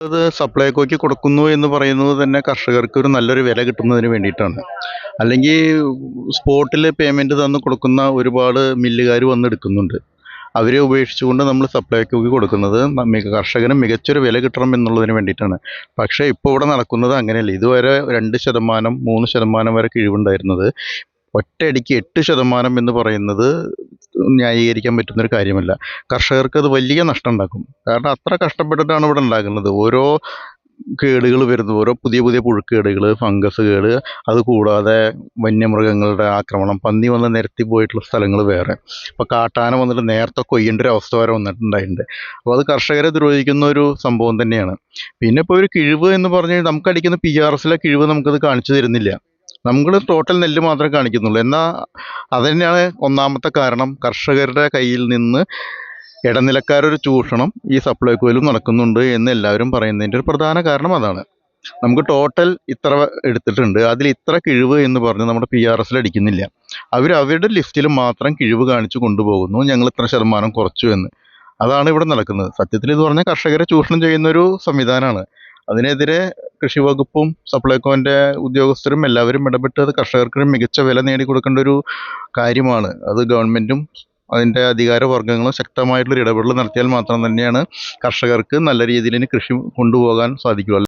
അത് സപ്ലൈകോയ്ക്ക് കൊടുക്കുന്നു എന്ന് പറയുന്നത് തന്നെ കർഷകർക്ക് ഒരു നല്ലൊരു വില കിട്ടുന്നതിന് വേണ്ടിയിട്ടാണ്. അല്ലെങ്കിൽ സ്പോട്ടിൽ പേയ്മെൻറ്റ് തന്ന് കൊടുക്കുന്ന ഒരുപാട് മില്ലുകാർ വന്നെടുക്കുന്നുണ്ട്. അവരെ ഉപേക്ഷിച്ചുകൊണ്ട് നമ്മൾ സപ്ലൈകോയ്ക്ക് കൊടുക്കുന്നത് കർഷകന് മികച്ചൊരു വില കിട്ടണം എന്നുള്ളതിന് വേണ്ടിയിട്ടാണ്. പക്ഷേ ഇപ്പോൾ ഇവിടെ നടക്കുന്നത് അങ്ങനെയല്ല. ഇതുവരെ 2%, 3% വരെ കിഴിവുണ്ടായിരുന്നത് ഒറ്റയടിക്ക് 8% എന്ന് പറയുന്നത് ന്യായീകരിക്കാൻ പറ്റുന്നൊരു കാര്യമല്ല. കർഷകർക്ക് അത് വലിയ നഷ്ടം ഉണ്ടാക്കും. കാരണം അത്ര കഷ്ടപ്പെട്ടിട്ടാണ് ഇവിടെ ഉണ്ടാക്കുന്നത്. ഓരോ കേടുകൾ വരുന്നു, ഓരോ പുതിയ പുതിയ പുഴുക്കേടുകൾ, ഫംഗസ് കേട്, അതുകൂടാതെ വന്യമൃഗങ്ങളുടെ ആക്രമണം, പന്നി വന്ന് നിരത്തി പോയിട്ടുള്ള സ്ഥലങ്ങൾ വേറെ. ഇപ്പോൾ കാട്ടാന വന്നിട്ട് നേരത്തെ കൊയ്യേണ്ട ഒരു അവസ്ഥ വരെ വന്നിട്ടുണ്ടായിട്ടുണ്ട്. അപ്പോൾ അത് കർഷകരെ ദ്രോഹിക്കുന്ന ഒരു സംഭവം തന്നെയാണ്. പിന്നെ ഇപ്പോൾ ഒരു കിഴിവ് എന്ന് പറഞ്ഞാൽ നമുക്കടിക്കുന്ന PRSലെ കിഴിവ് നമുക്കത് കാണിച്ചു തരുന്നില്ല. നമ്മൾ ടോട്ടൽ നെല്ല് മാത്രമേ കാണിക്കുന്നുള്ളൂ. എന്നാൽ അത് തന്നെയാണ് ഒന്നാമത്തെ കാരണം. കർഷകരുടെ കയ്യിൽ നിന്ന് ഇടനിലക്കാരൊരു ചൂഷണം ഈ സപ്ലൈകോയിലും നടക്കുന്നുണ്ട് എന്ന് എല്ലാവരും പറയുന്നതിൻ്റെ ഒരു പ്രധാന കാരണം അതാണ്. നമുക്ക് ടോട്ടൽ ഇത്ര എടുത്തിട്ടുണ്ട്, അതിൽ ഇത്ര കിഴിവ് എന്ന് പറഞ്ഞ് നമ്മുടെ PRSൽ അടിക്കുന്നില്ല. അവരുടെ ലിസ്റ്റിൽ മാത്രം കിഴിവ് കാണിച്ചു കൊണ്ടുപോകുന്നു, ഞങ്ങൾ ഇത്ര ശതമാനം കുറച്ചു എന്ന്. അതാണ് ഇവിടെ നടക്കുന്നത്. സത്യത്തിൽ ഇത് പറഞ്ഞാൽ കർഷകരെ ചൂഷണം ചെയ്യുന്നൊരു സംവിധാനമാണ്. അതിനെതിരെ കൃഷി വകുപ്പും സപ്ലൈകോൻ്റെ ഉദ്യോഗസ്ഥരും എല്ലാവരും ഇടപെട്ട് അത് കർഷകർക്ക് മികച്ച വില നേടിക്കൊടുക്കേണ്ട ഒരു കാര്യമാണ്. അത് ഗവൺമെൻറ്റും അതിൻ്റെ അധികാരവർഗ്ഗങ്ങളും ശക്തമായിട്ടുള്ളൊരു ഇടപെടൽ നടത്തിയാൽ മാത്രം തന്നെയാണ് കർഷകർക്ക് നല്ല രീതിയിൽ ഇനി കൃഷി കൊണ്ടുപോകാൻ സാധിക്കുകയുള്ളൂ.